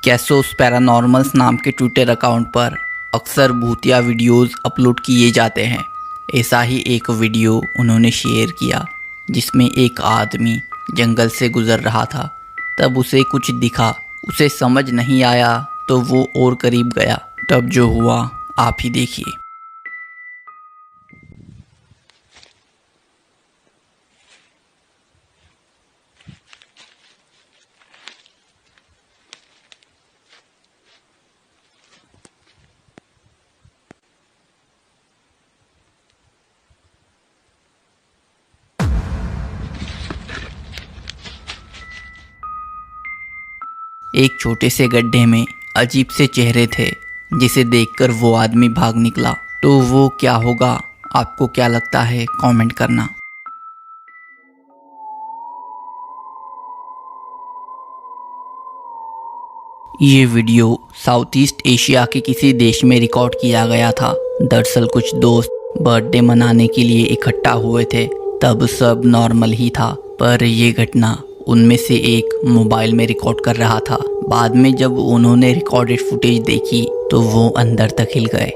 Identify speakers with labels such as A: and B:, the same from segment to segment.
A: कैसोस पैरानॉर्मल्स नाम के Twitter account पर अक्सर भूतिया वीडियोस अपलोड किए जाते हैं। ऐसा ही एक वीडियो उन्होंने शेयर किया जिसमें एक आदमी जंगल से गुजर रहा था। तब उसे कुछ दिखा, उसे समझ नहीं आया तो वो और करीब गया। तब जो हुआ आप ही देखिए। एक छोटे से गड्ढे में अजीब से चेहरे थे जिसे देखकर वो आदमी भाग निकला। तो वो क्या होगा, आपको क्या लगता है, कमेंट करना। ये वीडियो साउथ ईस्ट एशिया के किसी देश में रिकॉर्ड किया गया था। दरअसल कुछ दोस्त बर्थडे मनाने के लिए इकट्ठा हुए थे। तब सब नॉर्मल ही था, पर ये घटना उनमें से एक मोबाइल में रिकॉर्ड कर रहा था। बाद में जब उन्होंने रिकॉर्डेड फुटेज देखी तो वो अंदर तक हिल गए।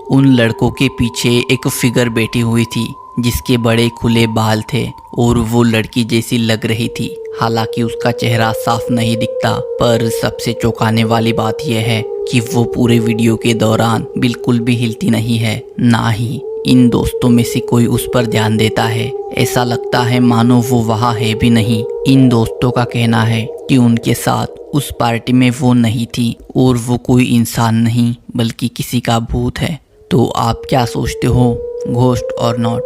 A: उन लड़कों के पीछे एक फिगर बैठी हुई थी जिसके बड़े खुले बाल थे और वो लड़की जैसी लग रही थी। हालांकि उसका चेहरा साफ नहीं दिखता, पर सबसे चौंकाने वाली बात यह है कि वो पूरे वीडियो के दौरान बिल्कुल भी हिलती नहीं है, ना ही इन दोस्तों में से कोई उस पर ध्यान देता है। ऐसा लगता है मानो वो वहाँ है भी नहीं। इन दोस्तों का कहना है कि उनके साथ उस पार्टी में वो नहीं थी और वो कोई इंसान नहीं बल्कि किसी का भूत है। तो आप क्या सोचते हो, घोस्ट और नॉट?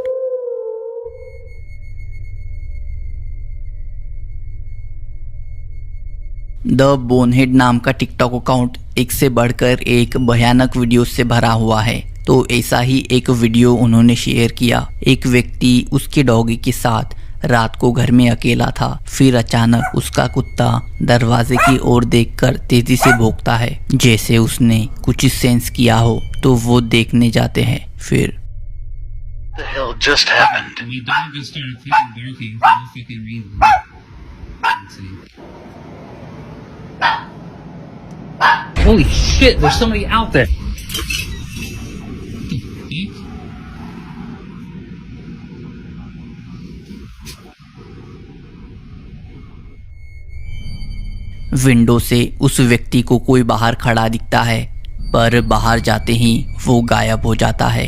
A: द बोनहेड नाम का टिकटॉक अकाउंट एक से बढ़कर एक भयानक वीडियो से भरा हुआ है। तो ऐसा ही एक वीडियो उन्होंने शेयर किया। एक व्यक्ति उसके डॉगी के साथ रात को घर में अकेला था। फिर अचानक उसका कुत्ता दरवाजे की ओर देखकर तेजी से भौंकता है, जैसे उसने कुछ सेंस किया हो। तो वो देखने जाते हैं। फिर
B: The hell just happened?
C: And your dog just started fucking barking for no fucking reason. Insane. Holy shit, there's somebody out there. What the fuck?
A: Window से उस व्यक्ति को कोई बाहर खड़ा दिखता है, पर बाहर जाते ही वो गायब हो जाता है।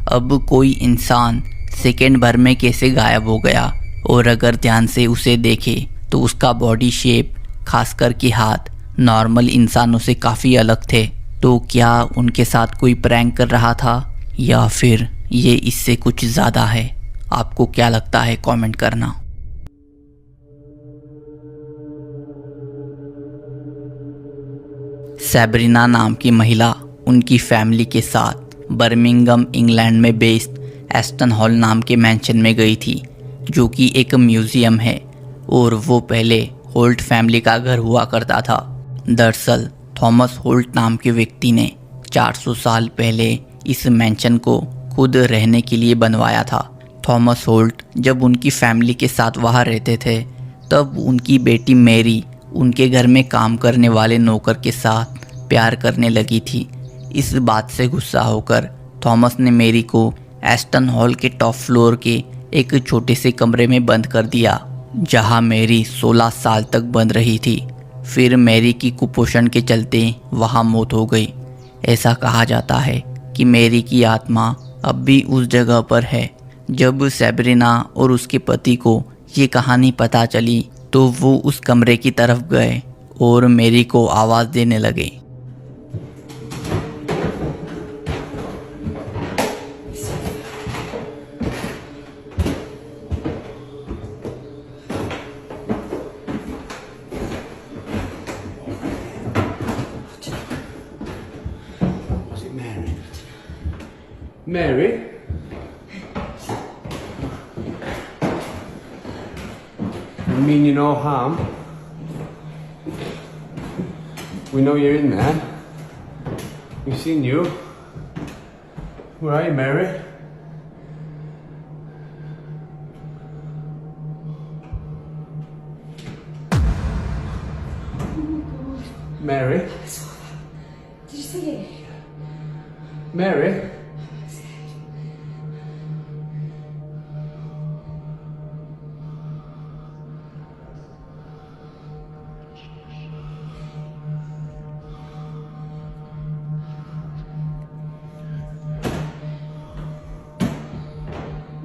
A: अब कोई इंसान सेकेंड भर में कैसे गायब हो गया? और अगर ध्यान से उसे देखे तो उसका बॉडी शेप, खासकर कि हाथ, नॉर्मल इंसानों से काफ़ी अलग थे। तो क्या उनके साथ कोई प्रैंक कर रहा था या फिर ये इससे कुछ ज़्यादा है? आपको क्या लगता है, कमेंट करना। सैब्रिना नाम की महिला उनकी फैमिली के साथ बर्मिंघम इंग्लैंड में बेस्ड एस्टन हॉल नाम के मैंशन में गई थी, जो कि एक म्यूज़ियम है और वो पहले होल्ट फैमिली का घर हुआ करता था। दरअसल थॉमस होल्ट नाम के व्यक्ति ने 400 साल पहले इस मैंशन को खुद रहने के लिए बनवाया था। थॉमस होल्ट जब उनकी फैमिली के साथ वहाँ रहते थे, तब उनकी बेटी मैरी उनके घर में काम करने वाले नौकर के साथ प्यार करने लगी थी। इस बात से गुस्सा होकर थॉमस ने मैरी को एस्टन हॉल के टॉप फ्लोर के एक छोटे से कमरे में बंद कर दिया, जहां मैरी 16 साल तक बंद रही थी। फिर मैरी की कुपोषण के चलते वहां मौत हो गई। ऐसा कहा जाता है कि मैरी की आत्मा अब भी उस जगह पर है। जब सैब्रिना और उसके पति को ये कहानी पता चली तो वो उस कमरे की तरफ गए और मैरी को आवाज़ देने लगे।
D: Mary? You mean you no harm? We know you're in there. We've seen you. Where are you, Mary? Mary?
E: Did you see it?
D: Mary?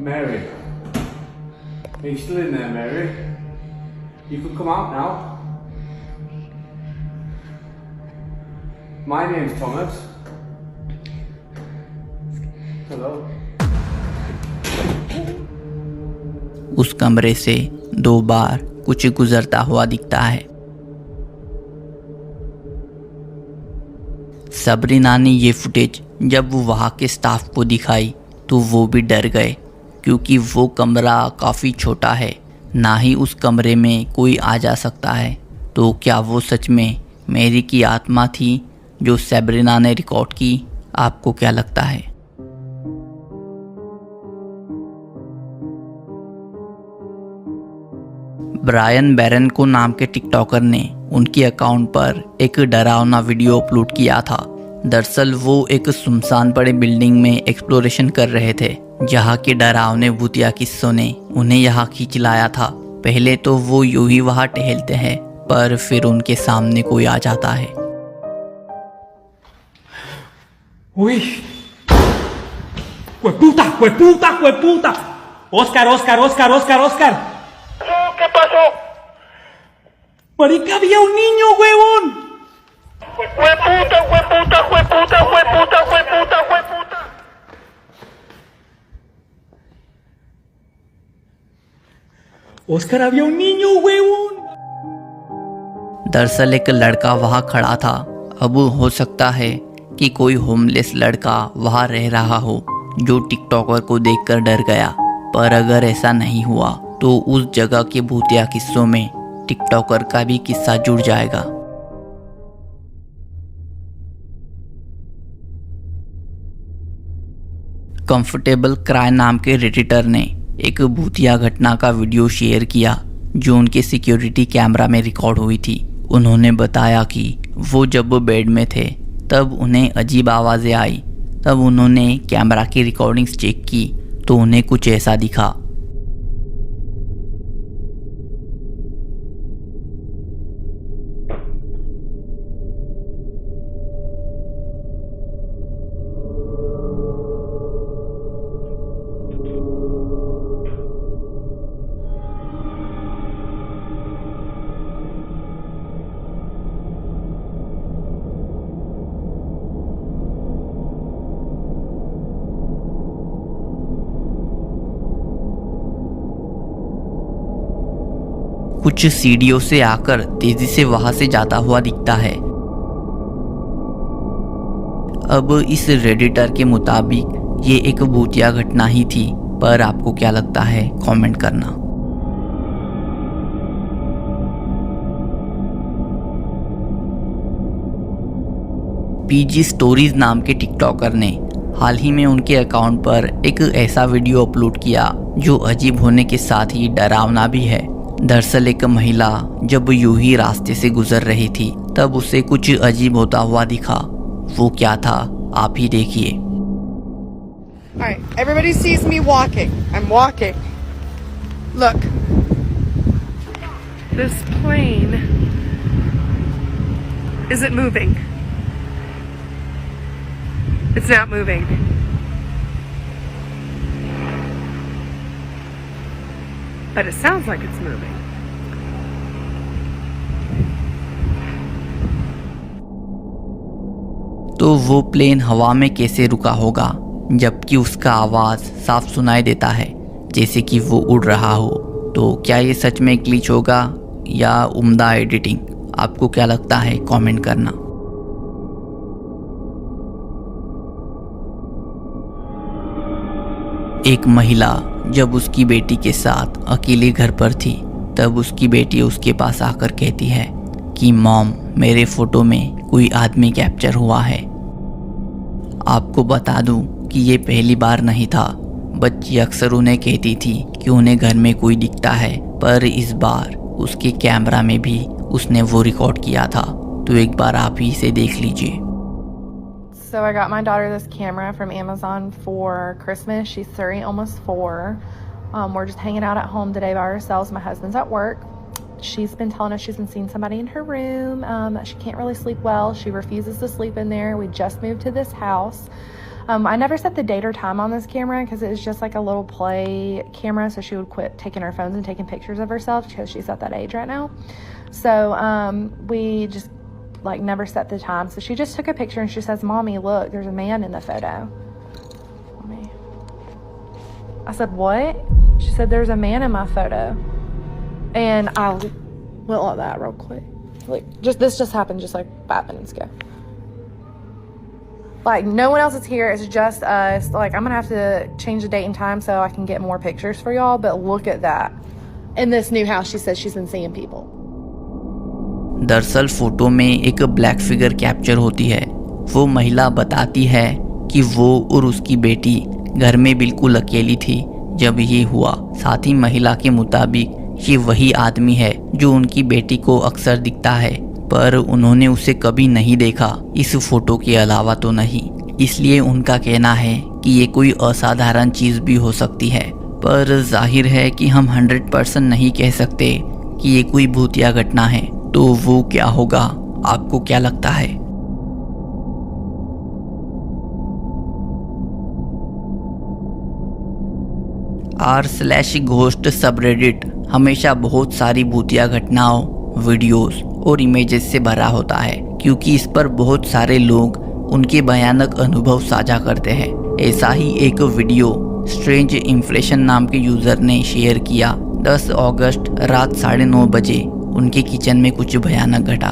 D: Mary? Are you still in there, Mary? You can come out now. My name's Thomas. Hello.
A: उस कमरे से 2 बार कुछ गुजरता हुआ दिखता है। Sabrina ने ये फुटेज जब वो वहाँ के स्टाफ को दिखाई तो वो भी डर गए, क्योंकि वो कमरा काफ़ी छोटा है, ना ही उस कमरे में कोई आ जा सकता है। तो क्या वो सच में मैरी की आत्मा थी जो सबरीना ने रिकॉर्ड की? आपको क्या लगता है? ब्रायन बैरन नाम के टिकटॉकर ने उनके अकाउंट पर एक डरावना वीडियो अपलोड किया था। दरअसल वो एक सुनसान पड़े बिल्डिंग में एक्सप्लोरेशन कर रहे थे, जहाँ के डरावने भूतिया किस्सों ने उन्हें यहाँ खींच लाया था। पहले तो वो यूं ही वहाँ टहलते हैं, पर फिर उनके सामने कोई आ जाता है।
F: Uy. ¡Hueputa! ¡Hueputa! ¡Hueputa! Oscar, Oscar, Oscar, Oscar, Oscar.
G: ¿Qué pasó?
F: Marica, había un niño, huevón.
G: ¡Hueputa, hueputa, hueputa, hueputa, hueputa, hueputa!
F: Oscar, había un niño, huevón.
A: दरअसल एक लड़का वहाँ खड़ा था। अब हो सकता है कि कोई होमलेस लड़का वहाँ रह रहा हो जो टिकटॉकर को देखकर डर गया, पर अगर ऐसा नहीं हुआ तो उस जगह के भूतिया किस्सों में टिकटॉकर का भी किस्सा जुड़ जाएगा। कंफर्टेबल क्राई नाम के रेडिटर ने एक भूतिया घटना का वीडियो शेयर किया जो उनके सिक्योरिटी कैमरा में रिकॉर्ड हुई थी। उन्होंने बताया कि वो जब बेड में थे तब उन्हें अजीब आवाज़ें आई। तब उन्होंने कैमरा की रिकॉर्डिंग्स चेक की तो उन्हें कुछ ऐसा दिखा। कुछ सीढ़ियों से आकर तेजी से वहां से जाता हुआ दिखता है। अब इस रेडिटर के मुताबिक ये एक भूतिया घटना ही थी, पर आपको क्या लगता है कमेंट करना। पीजी स्टोरीज नाम के टिकटॉकर ने हाल ही में उनके अकाउंट पर एक ऐसा वीडियो अपलोड किया जो अजीब होने के साथ ही डरावना भी है। दरअसल एक महिला जब यूं ही रास्ते से गुजर रही थी तब उसे कुछ अजीब होता हुआ दिखा। वो क्या था आप ही देखिए।
H: All right, everybody sees me walking. I'm walking. Look. This plane isn't moving. It's not moving. But it sounds like it's moving.
A: तो वो प्लेन हवा में कैसे रुका होगा जबकि उसका आवाज़ साफ सुनाई देता है जैसे कि वो उड़ रहा हो? तो क्या ये सच में ग्लिच होगा या उम्दा एडिटिंग? आपको क्या लगता है कमेंट करना। एक महिला जब उसकी बेटी के साथ अकेले घर पर थी, तब उसकी बेटी उसके पास आकर कहती है कि मॉम, मेरे फोटो में कोई आदमी कैप्चर हुआ है। आपको बता दूं कि ये पहली बार नहीं था। बच्ची अक्सर उन्हें कहती थी कि उन्हें घर में कोई दिखता है, पर इस बार उसके कैमरा में भी उसने वो रिकॉर्ड किया था। तो एक बार आप ही इसे देख लीजिए।
H: So I got my daughter this camera from Amazon for Christmas. She's 3, almost 4. We're just hanging out at home today by ourselves. My husband's at work. She's been telling us she's been seeing somebody in her room, that she can't really sleep well. She refuses to sleep in there. We just moved to this house. I never set the date or time on this camera because it was just like a little play camera, so she would quit taking her phones and taking pictures of herself because she's at that age right now. So we just like never set the time. So she just took a picture and she says, "Mommy, look, there's a man in the photo." Mommy. I said, "What?" She said, "There's a man in my photo." And I went like that real quick. Like, this just happened just like 5 minutes ago. Like, no one else is here. It's just us. Like, I'm gonna have to change the date and time so I can get more pictures for y'all. But look at that. In this new house, she says she's been seeing people.
A: दरअसल photo में एक black figure capture होती है। वो महिला बताती है कि वो और उसकी बेटी घर में बिल्कुल अकेली थी जब ये हुआ। साथ ही महिला के मुताबिक ये वही आदमी है जो उनकी बेटी को अक्सर दिखता है, पर उन्होंने उसे कभी नहीं देखा, इस फोटो के अलावा तो नहीं। इसलिए उनका कहना है कि ये कोई असाधारण चीज़ भी हो सकती है, पर जाहिर है कि हम 100% नहीं कह सकते कि ये कोई भूतिया घटना है। तो वो क्या होगा, आपको क्या लगता है? r/ghost सबरेडिट हमेशा बहुत सारी भूतिया घटनाओं, वीडियोस और इमेजेस से भरा होता है, क्योंकि इस पर बहुत सारे लोग उनके भयानक अनुभव साझा करते हैं। ऐसा ही एक वीडियो स्ट्रेंज इम्प्रेशन नाम के यूज़र ने शेयर किया। 10 अगस्त रात 9:30 बजे उनके किचन में कुछ भयानक घटा।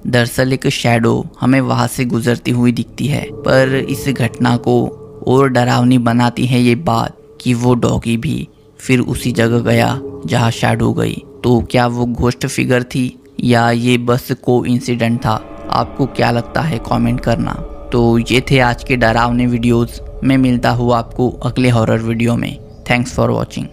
A: दरअसल एक शैडो हमें वहां से गुजरती हुई दिखती है, पर इस घटना को और डरावनी बनाती है ये बात कि वो डॉगी भी फिर उसी जगह गया जहां शैडो गई। तो क्या वो घोस्ट फिगर थी या ये बस कोइंसिडेंट था? आपको क्या लगता है, कमेंट करना। तो ये थे आज के डरावने वीडियोस। मैं मिलता हूँ आपको अगले हॉरर वीडियो में। Thanks for watching.